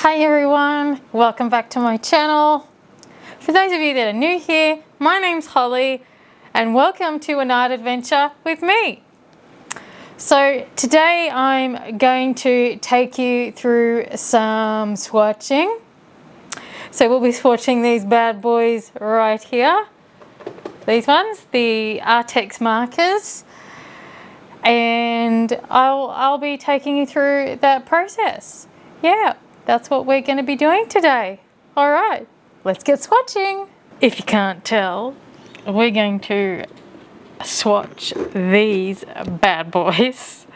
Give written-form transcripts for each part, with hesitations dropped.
Hi everyone, welcome back to my channel. For those of you that are new here, my name's Holly and welcome to a night adventure with me. So today I'm going to take you through some swatching. So we'll be swatching these bad boys right here. These ones, the Arrtx markers. And I'll be taking you through that process. Yeah, that's what we're going to be doing today. All right, let's get swatching. If you can't tell, we're going to swatch these bad boys.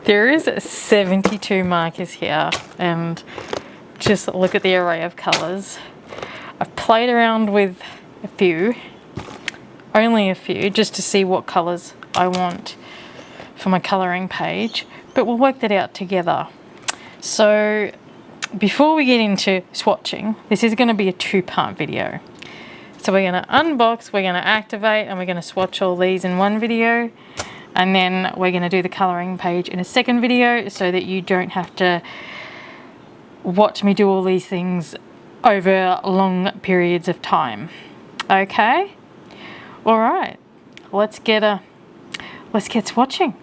There is 72 markers here, and just look at the array of colors. I've played around with a few, only a few, just to see what colors I want for my coloring page, but we'll work that out together. So before we get into swatching, this is going to be a two-part video. So we're going to unbox, we're going to activate, and we're going to swatch all these in one video, and then we're going to do the coloring page in a second video so that you don't have to watch me do all these things over long periods of time. Okay? All right. Let's get swatching.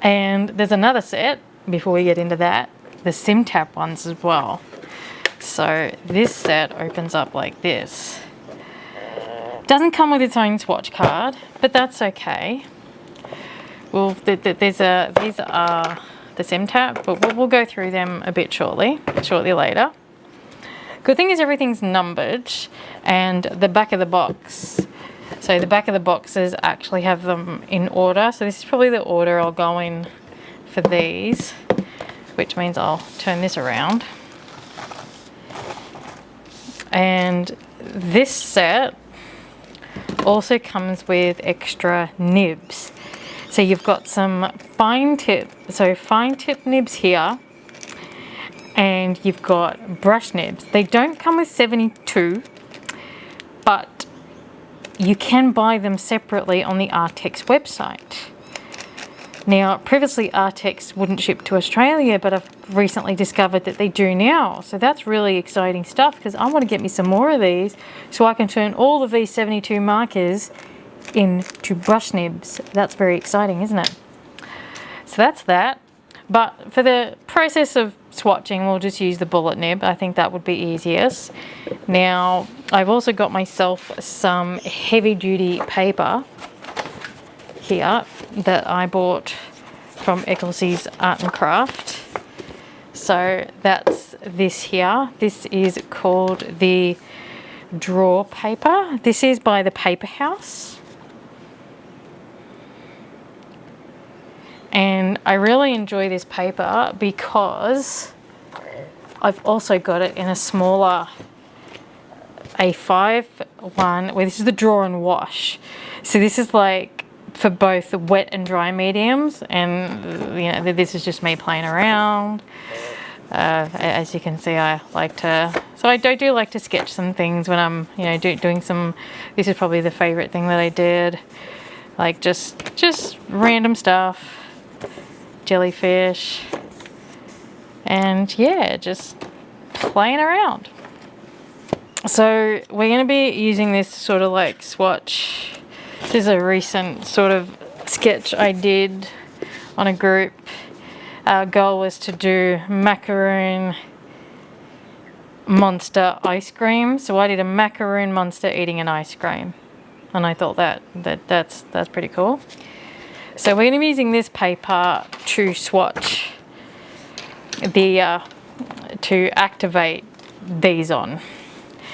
And there's another set before we get into that, the Simtap ones as well. So this set opens up like this. Doesn't come with its own swatch card, but that's okay. Well, these are the Simtap, but we'll go through them a bit shortly later. Good thing is everything's numbered, and the back of the box. So the back of the boxes actually have them in order. So this is probably the order I'll go in for these, which means I'll turn this around. And this set also comes with extra nibs. So you've got some fine tip nibs here, and you've got brush nibs. They don't come with 72, but you can buy them separately on the Arrtx website. Now, previously Arrtx wouldn't ship to Australia, but I've recently discovered that they do now. So that's really exciting stuff, because I want to get me some more of these so I can turn all of these 72 markers into brush nibs. That's very exciting, isn't it? So that's that. But for the process of swatching, we'll just use the bullet nib. I think that would be easiest. Now, I've also got myself some heavy duty paper here that I bought from Eccles's Art and Craft. So that's this here. This is called the draw paper. This is by the Paper House. And I really enjoy this paper because I've also got it in a smaller A5 one, where this is the draw and wash. So this is like for both the wet and dry mediums, and you know, this is just me playing around. As you can see, I like to, so I do like to sketch some things when I'm, you know, doing some, this is probably the favorite thing that I did, like just random stuff. Jellyfish, and yeah, just playing around. So we're going to be using this sort of like swatch. This is a recent sort of sketch I did on a group. Our goal was to do macaroon monster ice cream. So I did a macaroon monster eating an ice cream, and I thought that's pretty cool. So we're going to be using this paper to swatch to activate these on,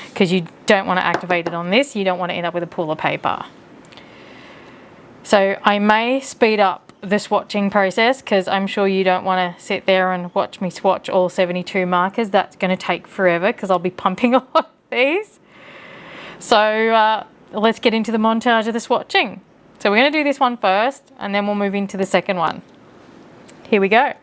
because you don't want to activate it on this. You don't want to end up with a pool of paper. So I may speed up the swatching process, because I'm sure you don't want to sit there and watch me swatch all 72 markers. That's going to take forever, because I'll be pumping a lot of these. So let's get into the montage of the swatching. So we're going to do this one first, and then we'll move into the second one. Here we go.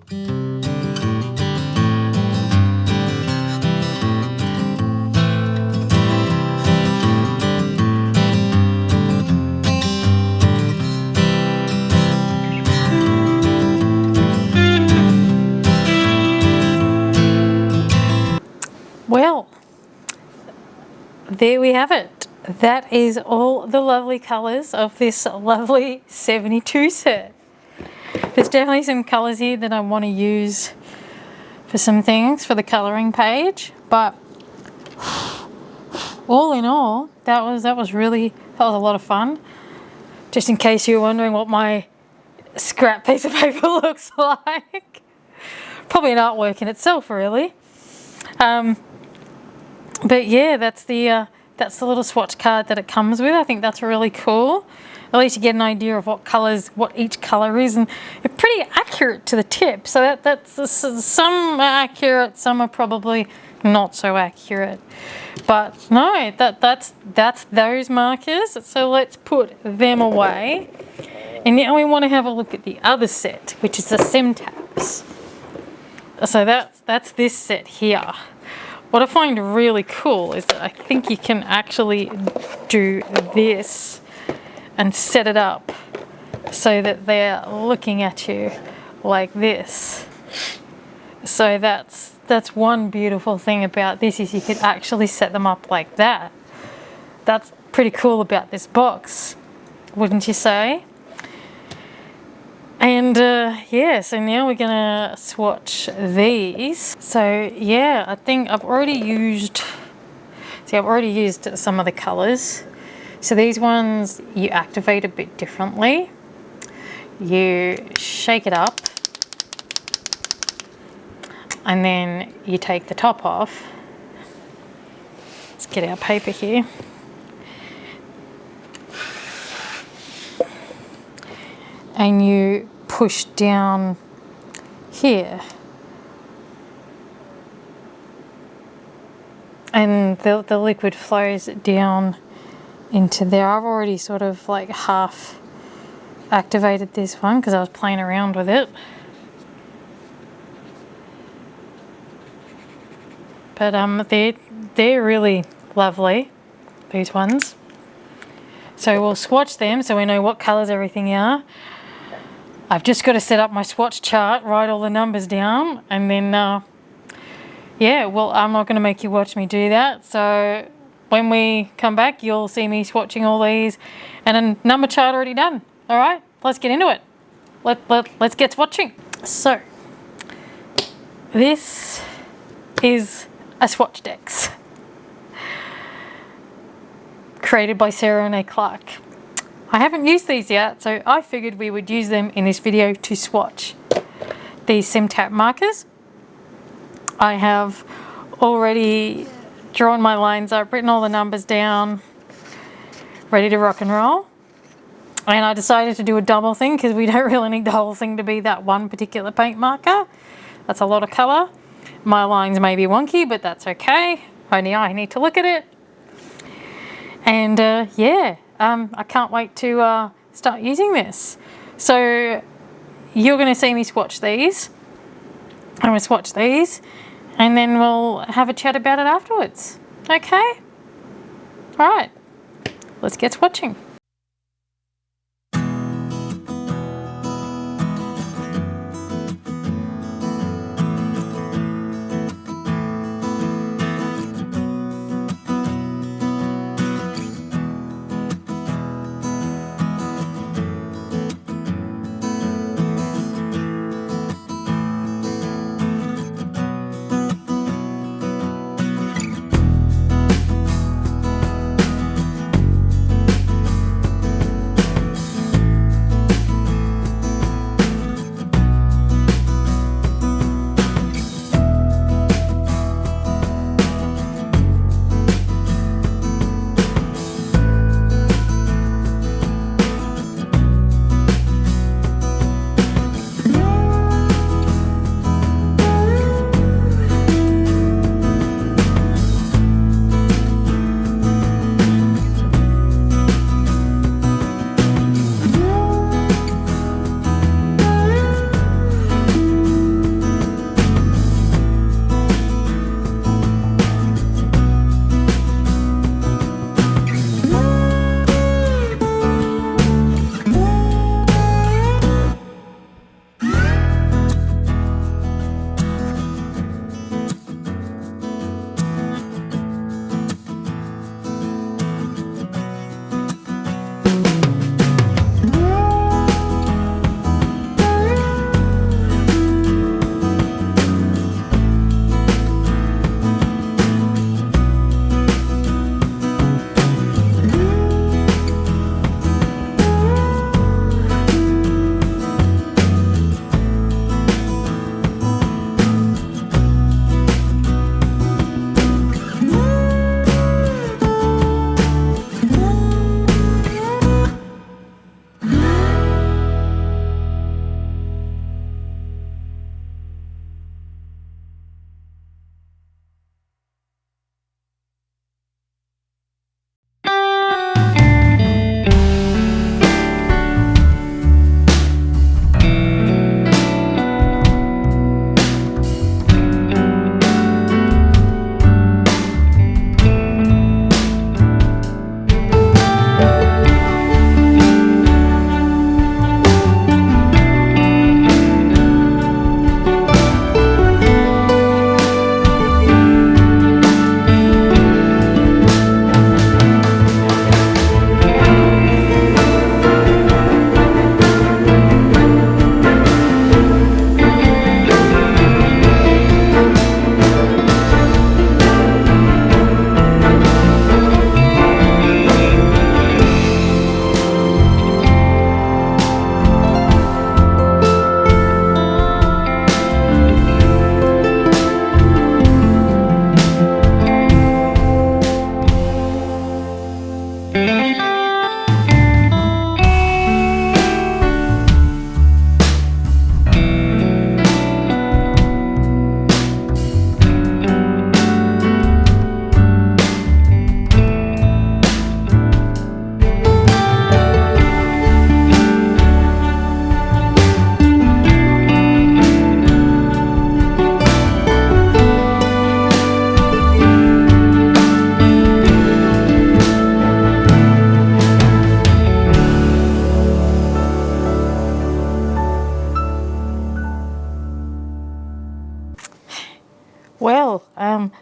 Well, there we have it. That is all the lovely colours of this lovely 72 set. There's definitely some colours here that I want to use for some things for the colouring page, but all in all, that was a lot of fun. Just in case you were wondering what my scrap piece of paper looks like. Probably an artwork in itself, really. But yeah, that's the little swatch card that it comes with. I think that's really cool. At least you get an idea of what each colour is, and it's pretty accurate to the tip. So that's some are accurate, some are probably not so accurate. But no, that's those markers. So let's put them away. And now we want to have a look at the other set, which is the Simtaps. So that's this set here. What I find really cool is that I think you can actually do this and set it up so that they're looking at you like this. So that's one beautiful thing about this, is you could actually set them up like that. That's pretty cool about this box, wouldn't you say? And yeah, so now we're gonna swatch these. So yeah, I think I've already used some of the colors. So these ones you activate a bit differently. You shake it up and then you take the top off. Let's get our paper here. And you push down here, and the liquid flows down into there. I've already sort of like half activated this one because I was playing around with it, but they're really lovely, these ones. So we'll swatch them so we know what colours everything are. I've just got to set up my swatch chart, write all the numbers down, and then, yeah, well, I'm not going to make you watch me do that. So when we come back, you'll see me swatching all these and a number chart already done. All right, let's get into it. Let's get swatching. So this is a Swatchdex created by Renae. I haven't used these yet, so I figured we would use them in this video to swatch these Simtap markers. I have already drawn my lines up, written all the numbers down, ready to rock and roll. And I decided to do a double thing because we don't really need the whole thing to be that one particular paint marker. That's a lot of colour. My lines may be wonky, but that's okay. Only I need to look at it. And yeah. I can't wait to start using this. So you're going to see me swatch these. I'm going to swatch these and then we'll have a chat about it afterwards. Okay? All right. Let's get swatching.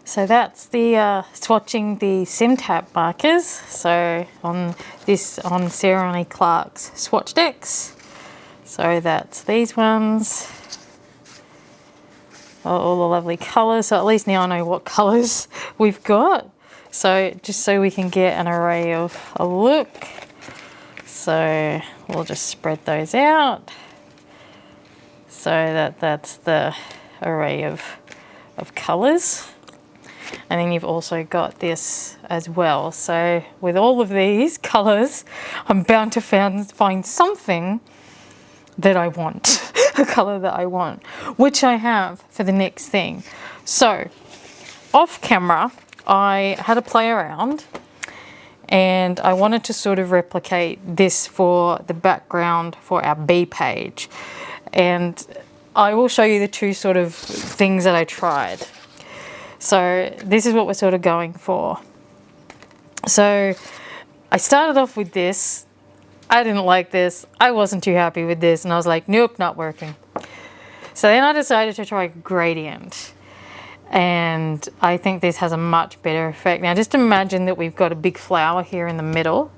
So that's the swatching the Simtap markers. So on Sarah Renae Clark's Swatchdex. So that's these ones. All the lovely colours. So at least now I know what colours we've got. So just so we can get an array of a look. So we'll just spread those out. So that's the array of colours. And then you've also got this as well. So with all of these colours, I'm bound to find something that I want, a colour that I want, which I have for the next thing. So off camera, I had a play around and I wanted to sort of replicate this for the background for our B page. And I will show you the two sort of things that I tried. So this is what we're sort of going for. So I started off with this. I didn't like this. I wasn't too happy with this. And I was like, nope, not working. So then I decided to try gradient. And I think this has a much better effect. Now just imagine that we've got a big flower here in the middle.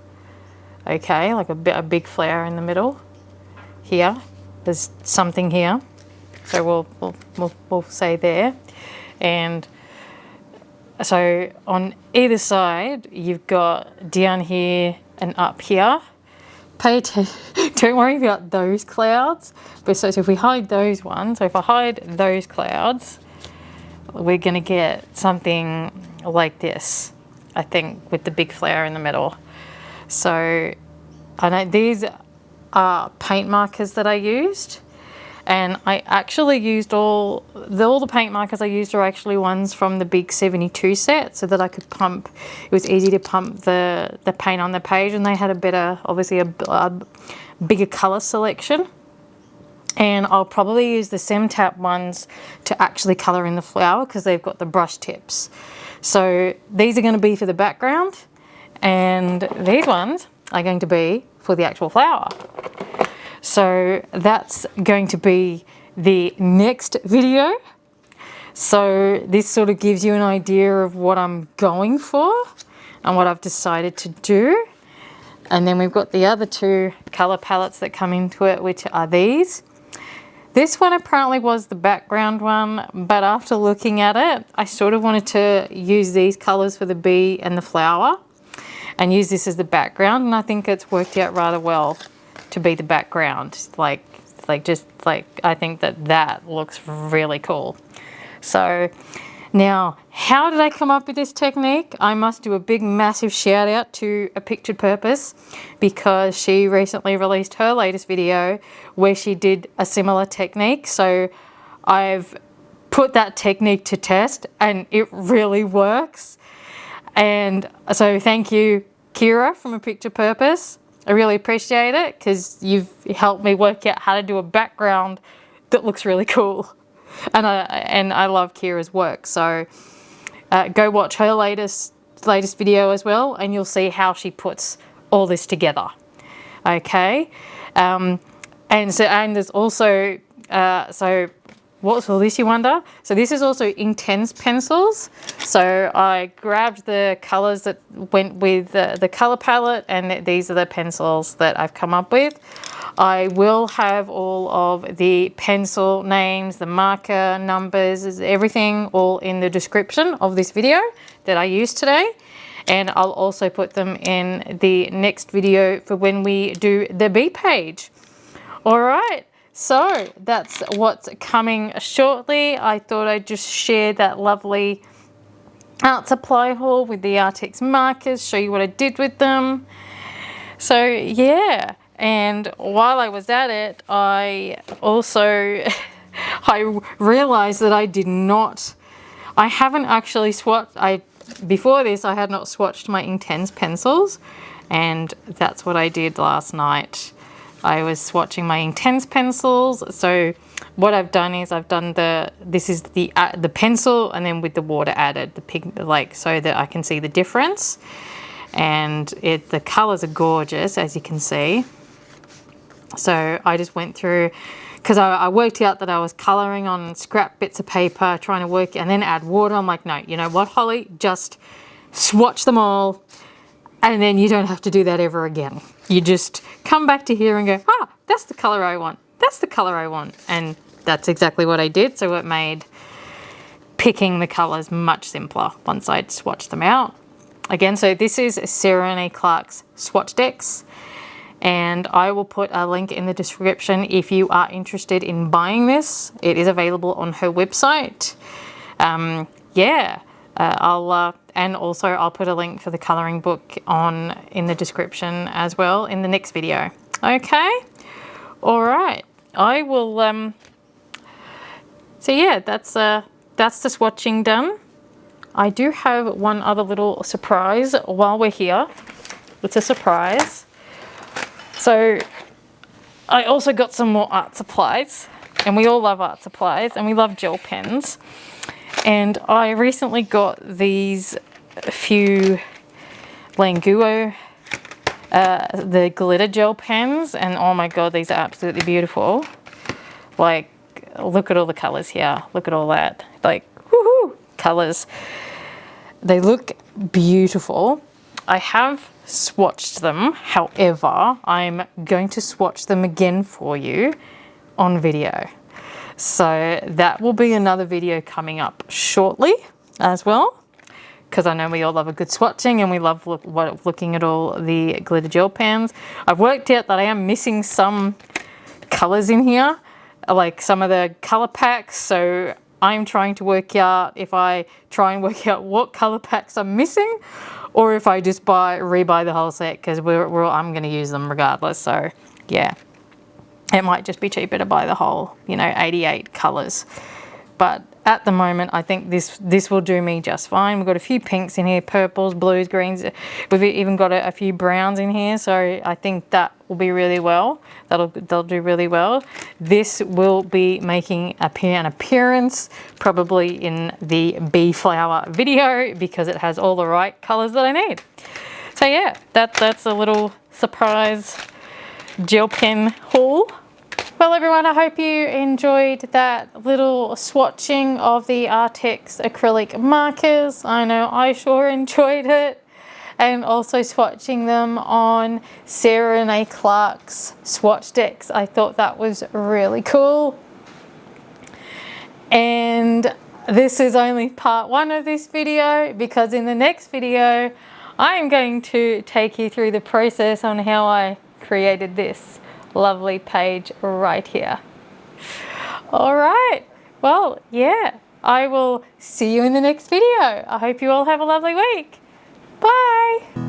Okay, like a big flower in the middle. Here, there's something here. So we'll say there. And so on either side, you've got down here and up here. Pay attention, don't worry about those clouds. But so if we hide those ones, so if I hide those clouds, we're gonna get something like this, I think, with the big flower in the middle. So I know these are paint markers that I used. And I actually used all the paint markers I used are actually ones from the big 72 set, so that I could pump. It was easy to pump the paint on the page, and they had a better, obviously a bigger color selection. And I'll probably use the Simtap ones to actually color in the flower because they've got the brush tips. So these are going to be for the background, and these ones are going to be for the actual flower. So that's going to be the next video. So this sort of gives you an idea of what I'm going for and what I've decided to do. And then we've got the other two color palettes that come into it, which are these. This one apparently was the background one, but after looking at it, I sort of wanted to use these colors for the bee and the flower and use this as the background. And I think it's worked out rather well to be the background. I think that looks really cool. So now, how did I come up with this technique? I must do a big massive shout out to A Pictured Purpose, because she recently released her latest video where she did a similar technique. So I've put that technique to test and it really works. And so thank you, Kira from A Pictured Purpose. I really appreciate it because you've helped me work out how to do a background that looks really cool. And I love Kira's work. So go watch her latest video as well, and you'll see how she puts all this together. Okay. And there's also, so what's all this, you wonder? So this is also Intense pencils. So I grabbed the colors that went with the color palette, and these are the pencils that I've come up with. I will have all of the pencil names, the marker numbers, everything all in the description of this video that I used today. And I'll also put them in the next video for when we do the B page. All right. So that's what's coming shortly. I thought I'd just share that lovely art supply haul with the Arrtx markers, show you what I did with them. So yeah, and while I was at it, I also I realized that I haven't actually swatched. Before this, I had not swatched my Intense pencils, and that's what I did last night. I was swatching my Intense pencils. So what I've done is this is the pencil, and then with the water added, the pink, so that I can see the difference. And the colors are gorgeous, as you can see. So I just went through, because I worked out that I was colouring on scrap bits of paper, trying to work, and then add water. I'm like, no, you know what, Holly? Just swatch them all, and then you don't have to do that ever again. You just come back to here and go, ah, that's the colour I want. That's the colour I want. And that's exactly what I did. So it made picking the colours much simpler once I'd swatched them out. Again, so this is Renae Clark's Swatchdex. And I will put a link in the description if you are interested in buying this. It is available on her website. And also I'll put a link for the colouring book in the description as well in the next video. Okay, all right. I will. So yeah, that's the swatching done. I do have one other little surprise while we're here. It's a surprise. So I also got some more art supplies, and we all love art supplies and we love gel pens. And I recently got these few Languo, the glitter gel pens, and oh my god, these are absolutely beautiful. Like, look at all the colors here. Look at all that. Like, woohoo, colors. They look beautiful. I have swatched them, however, I'm going to swatch them again for you on video. So that will be another video coming up shortly as well, because I know we all love a good swatching and we love looking at all the glitter gel pens. I've worked out that I am missing some colors in here, like some of the color packs, so I'm trying to work out if I try and work out what color packs I'm missing, or if I just rebuy the whole set, because I'm going to use them regardless. So yeah, it might just be cheaper to buy the whole, 88 colors. But at the moment, I think this will do me just fine. We've got a few pinks in here, purples, blues, greens. We've even got a few browns in here, so I think that will be really well. They'll do really well. This will be making an appearance probably in the bee flower video, because it has all the right colors that I need. So yeah, that's a little surprise gel pen haul. Well everyone, I hope you enjoyed that little swatching of the Arrtx acrylic markers. I know I sure enjoyed it. And also swatching them on Renae Clark's Swatchdex. I thought that was really cool. And this is only part one of this video, because in the next video I am going to take you through the process on how I created this lovely page right here. All right, well, yeah, I will see you in the next video. I hope you all have a lovely week. Bye.